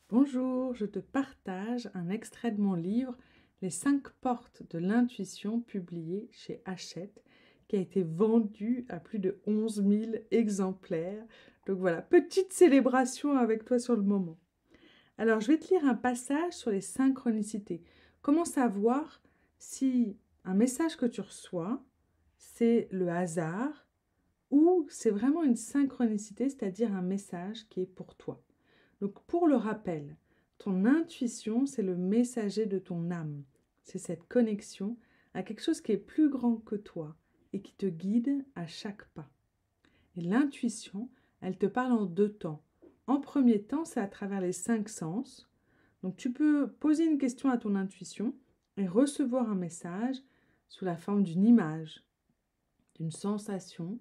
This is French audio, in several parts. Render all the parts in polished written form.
Bonjour, je te partage un extrait de mon livre Les 5 portes de l'intuition publié chez Hachette qui a été vendu à plus de 11 000 exemplaires. Donc voilà, petite célébration avec toi sur le moment. Alors je vais te lire un passage sur les synchronicités. Comment savoir si un message que tu reçois, c'est le hasard ou c'est vraiment une synchronicité, c'est-à-dire un message qui est pour toi. Donc pour le rappel, ton intuition, c'est le messager de ton âme. C'est cette connexion à quelque chose qui est plus grand que toi et qui te guide à chaque pas. Et l'intuition, elle te parle en deux temps. En premier temps, c'est à travers les 5 sens. Donc tu peux poser une question à ton intuition et recevoir un message sous la forme d'une image, d'une sensation,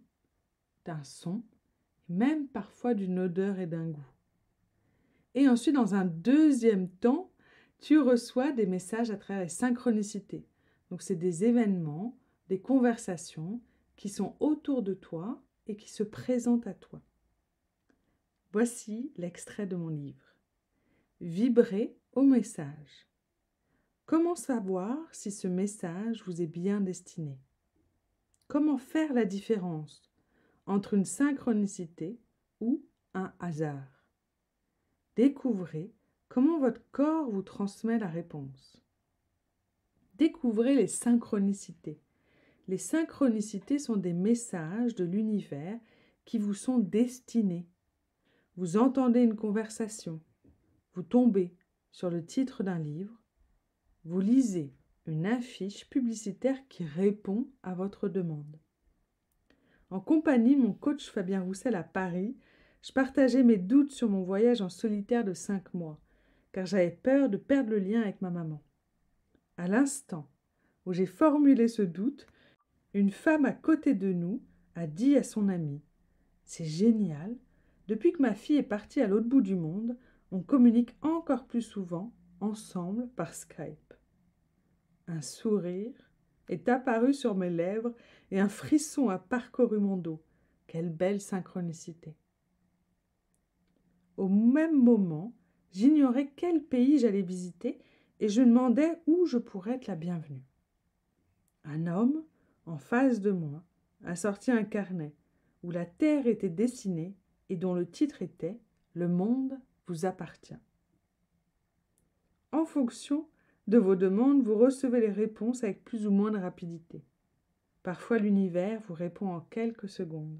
d'un son, même parfois d'une odeur et d'un goût. Et ensuite, dans un deuxième temps, tu reçois des messages à travers les synchronicités. Donc, c'est des événements, des conversations qui sont autour de toi et qui se présentent à toi. Voici l'extrait de mon livre. Vibrez au message. Comment savoir si ce message vous est bien destiné? Comment faire la différence entre une synchronicité ou un hasard? Découvrez comment votre corps vous transmet la réponse. Découvrez les synchronicités. Les synchronicités sont des messages de l'univers qui vous sont destinés. Vous entendez une conversation, vous tombez sur le titre d'un livre, vous lisez une affiche publicitaire qui répond à votre demande. En compagnie de mon coach Fabien Roussel à Paris, je partageais mes doutes sur mon voyage en solitaire de 5 mois, car j'avais peur de perdre le lien avec ma maman. À l'instant où j'ai formulé ce doute, une femme à côté de nous a dit à son amie « C'est génial, depuis que ma fille est partie à l'autre bout du monde, on communique encore plus souvent ensemble par Skype. » Un sourire est apparu sur mes lèvres et un frisson a parcouru mon dos. Quelle belle synchronicité. Au même moment, j'ignorais quel pays j'allais visiter et je demandais où je pourrais être la bienvenue. Un homme, en face de moi, a sorti un carnet où la terre était dessinée et dont le titre était « Le monde vous appartient ». En fonction de vos demandes, vous recevez les réponses avec plus ou moins de rapidité. Parfois, l'univers vous répond en quelques secondes.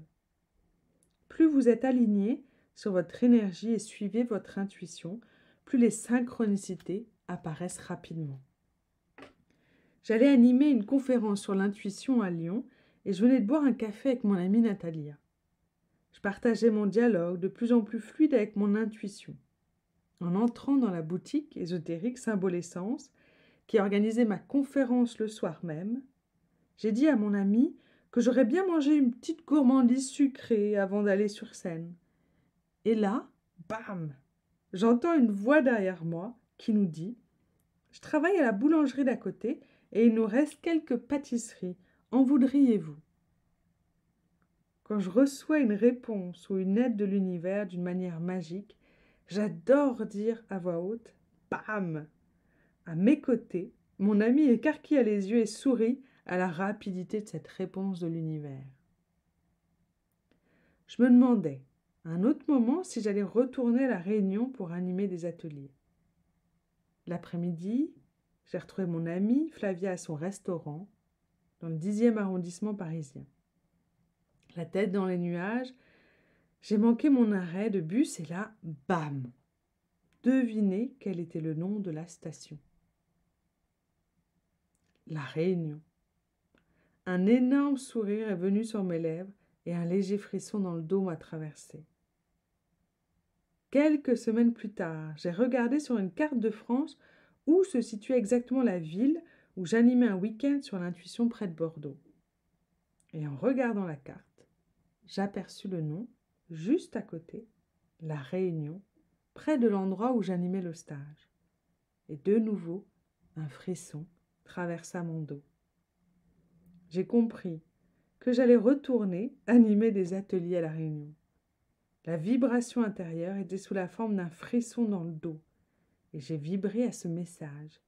Plus vous êtes aligné sur votre énergie et suivez votre intuition, plus les synchronicités apparaissent rapidement. J'allais animer une conférence sur l'intuition à Lyon et je venais de boire un café avec mon amie Natalia. Je partageais mon dialogue de plus en plus fluide avec mon intuition. En entrant dans la boutique ésotérique Symbole Essence, qui organisait ma conférence le soir même, j'ai dit à mon amie que j'aurais bien mangé une petite gourmandise sucrée avant d'aller sur scène. Et là, bam, j'entends une voix derrière moi qui nous dit « Je travaille à la boulangerie d'à côté et il nous reste quelques pâtisseries. En voudriez-vous » Quand je reçois une réponse ou une aide de l'univers d'une manière magique, j'adore dire à voix haute « Bam !» À mes côtés, mon ami écarquilla les yeux et sourit à la rapidité de cette réponse de l'univers. Je me demandais, à un autre moment, si j'allais retourner à La Réunion pour animer des ateliers. L'après-midi, j'ai retrouvé mon amie Flavia à son restaurant, dans le 10e arrondissement parisien. La tête dans les nuages, j'ai manqué mon arrêt de bus et là, bam! Devinez quel était le nom de la station. La Réunion. Un énorme sourire est venu sur mes lèvres et un léger frisson dans le dos m'a traversé. Quelques semaines plus tard, j'ai regardé sur une carte de France où se situait exactement la ville où j'animais un week-end sur l'intuition près de Bordeaux. Et en regardant la carte, j'aperçus le nom, juste à côté, La Réunion, près de l'endroit où j'animais le stage. Et de nouveau, un frisson traversa mon dos. J'ai compris que j'allais retourner animer des ateliers à La Réunion. La vibration intérieure était sous la forme d'un frisson dans le dos, et j'ai vibré à ce message.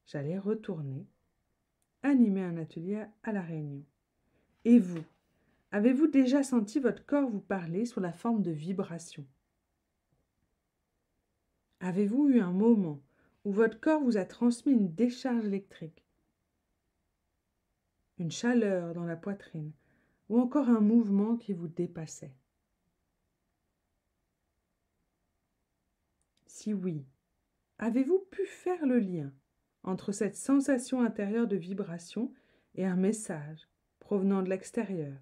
J'allais retourner, animer un atelier à La Réunion. Et vous, avez-vous déjà senti votre corps vous parler sous la forme de vibrations? Avez-vous eu un moment où votre corps vous a transmis une décharge électrique, une chaleur dans la poitrine, ou encore un mouvement qui vous dépassait? Si oui, avez-vous pu faire le lien entre cette sensation intérieure de vibration et un message provenant de l'extérieur?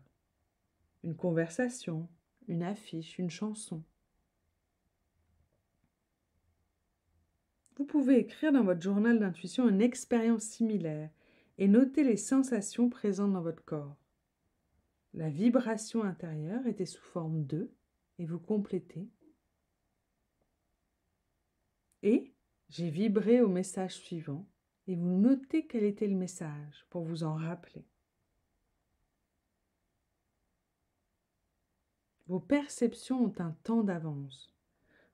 Une conversation, une affiche, une chanson. Vous pouvez écrire dans votre journal d'intuition une expérience similaire et noter les sensations présentes dans votre corps. La vibration intérieure était sous forme de, et vous complétez. Et j'ai vibré au message suivant, et vous notez quel était le message pour vous en rappeler. Vos perceptions ont un temps d'avance.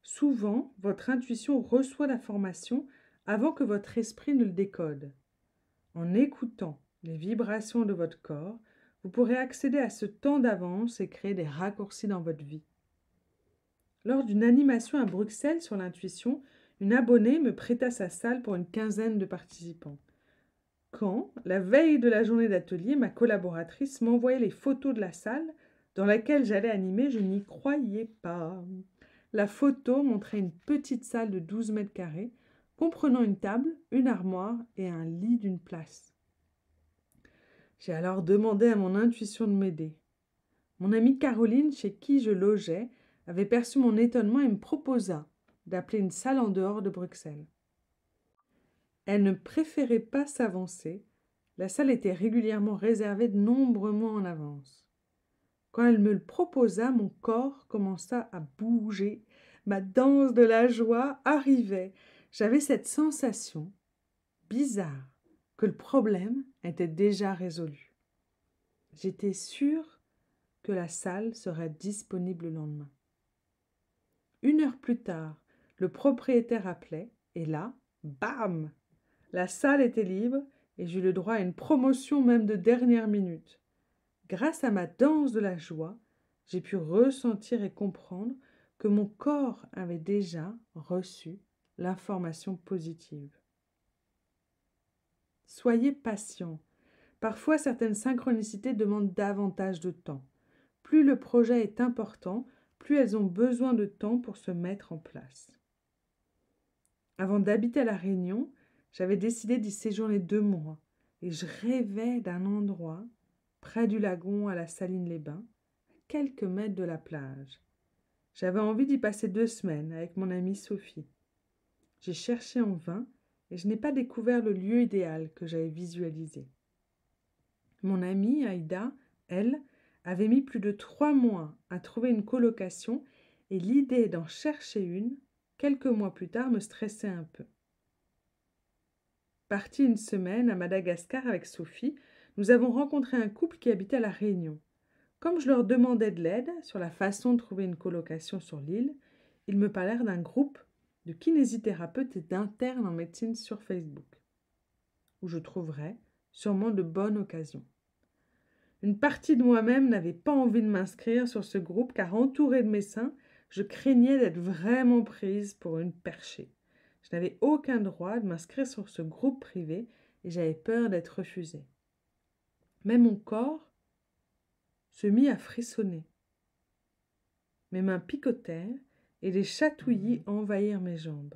Souvent, votre intuition reçoit l'information avant que votre esprit ne le décode. En écoutant les vibrations de votre corps, vous pourrez accéder à ce temps d'avance et créer des raccourcis dans votre vie. Lors d'une animation à Bruxelles sur l'intuition, une abonnée me prêta sa salle pour une quinzaine de participants. Quand, la veille de la journée d'atelier, ma collaboratrice m'envoyait les photos de la salle dans laquelle j'allais animer, je n'y croyais pas. La photo montrait une petite salle de 12 mètres carrés, comprenant une table, une armoire et un lit d'une place. J'ai alors demandé à mon intuition de m'aider. Mon amie Caroline, chez qui je logeais, avait perçu mon étonnement et me proposa d'appeler une salle en dehors de Bruxelles. Elle ne préférait pas s'avancer. La salle était régulièrement réservée de nombreux mois en avance. Quand elle me le proposa, mon corps commença à bouger. Ma danse de la joie arrivait. J'avais cette sensation bizarre que le problème était déjà résolu. J'étais sûre que la salle serait disponible le lendemain. 1 heure plus tard, le propriétaire appelait et là, bam! La salle était libre et j'eus le droit à une promotion même de dernière minute. Grâce à ma danse de la joie, j'ai pu ressentir et comprendre que mon corps avait déjà reçu l'information positive. Soyez patient. Parfois, certaines synchronicités demandent davantage de temps. Plus le projet est important, plus elles ont besoin de temps pour se mettre en place. Avant d'habiter à La Réunion, j'avais décidé d'y séjourner 2 mois et je rêvais d'un endroit près du lagon à la Saline-les-Bains, à quelques mètres de la plage. J'avais envie d'y passer 2 semaines avec mon amie Sophie. J'ai cherché en vain et je n'ai pas découvert le lieu idéal que j'avais visualisé. Mon amie Aïda, elle, avait mis plus de 3 mois à trouver une colocation et l'idée d'en chercher une, quelques mois plus tard, me stressait un peu. Partie une semaine à Madagascar avec Sophie, nous avons rencontré un couple qui habitait à La Réunion. Comme je leur demandais de l'aide sur la façon de trouver une colocation sur l'île, ils me parlèrent d'un groupe de kinésithérapeutes et d'internes en médecine sur Facebook, où je trouverais sûrement de bonnes occasions. Une partie de moi-même n'avait pas envie de m'inscrire sur ce groupe car entourée de médecins, je craignais d'être vraiment prise pour une perchée. Je n'avais aucun droit de m'inscrire sur ce groupe privé et j'avais peur d'être refusée. Mais mon corps se mit à frissonner. Mes mains picotèrent et des chatouillis envahirent mes jambes.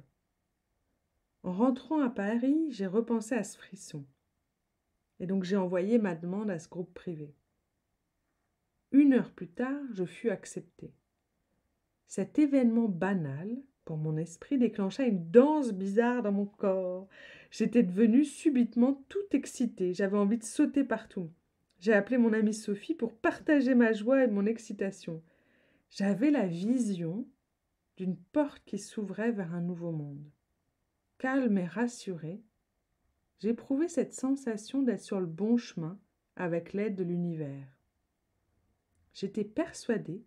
En rentrant à Paris, j'ai repensé à ce frisson. Et donc j'ai envoyé ma demande à ce groupe privé. 1 heure plus tard, je fus acceptée. Cet événement banal, pour mon esprit, déclencha une danse bizarre dans mon corps. J'étais devenue subitement toute excitée. J'avais envie de sauter partout. J'ai appelé mon amie Sophie pour partager ma joie et mon excitation. J'avais la vision d'une porte qui s'ouvrait vers un nouveau monde. Calme et rassurée, j'éprouvais cette sensation d'être sur le bon chemin avec l'aide de l'univers. J'étais persuadée,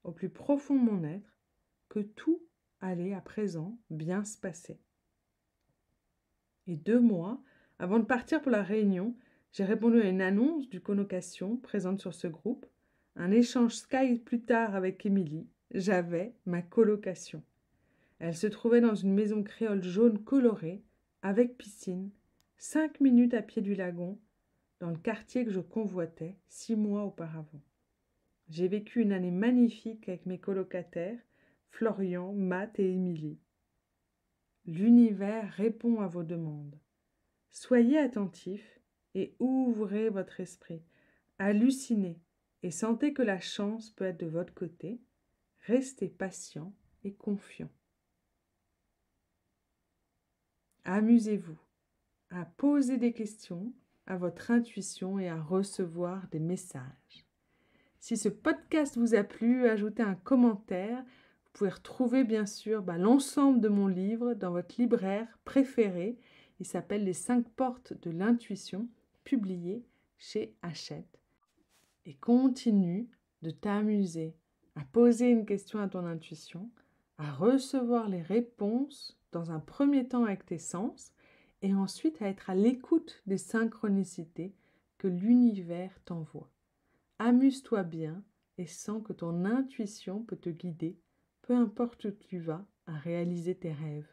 au plus profond de mon être, que tout allait à présent bien se passer. Et 2 mois avant de partir pour la réunion, j'ai répondu à une annonce du colocation présente sur ce groupe. Un échange Skype plus tard avec Émilie, j'avais ma colocation. Elle se trouvait dans une maison créole jaune colorée, avec piscine, 5 minutes à pied du lagon, dans le quartier que je convoitais 6 mois auparavant. J'ai vécu une année magnifique avec mes colocataires, Florian, Matt et Émilie. L'univers répond à vos demandes. Soyez attentifs et ouvrez votre esprit. Hallucinez et sentez que la chance peut être de votre côté. Restez patient et confiant. Amusez-vous à poser des questions à votre intuition et à recevoir des messages. Si ce podcast vous a plu, ajoutez un commentaire. Vous pouvez retrouver bien sûr l'ensemble de mon livre dans votre libraire préféré. Il s'appelle Les 5 portes de l'intuition, publié chez Hachette. Et continue de t'amuser à poser une question à ton intuition, à recevoir les réponses dans un premier temps avec tes sens et ensuite à être à l'écoute des synchronicités que l'univers t'envoie. Amuse-toi bien et sens que ton intuition peut te guider, peu importe où tu vas, à réaliser tes rêves.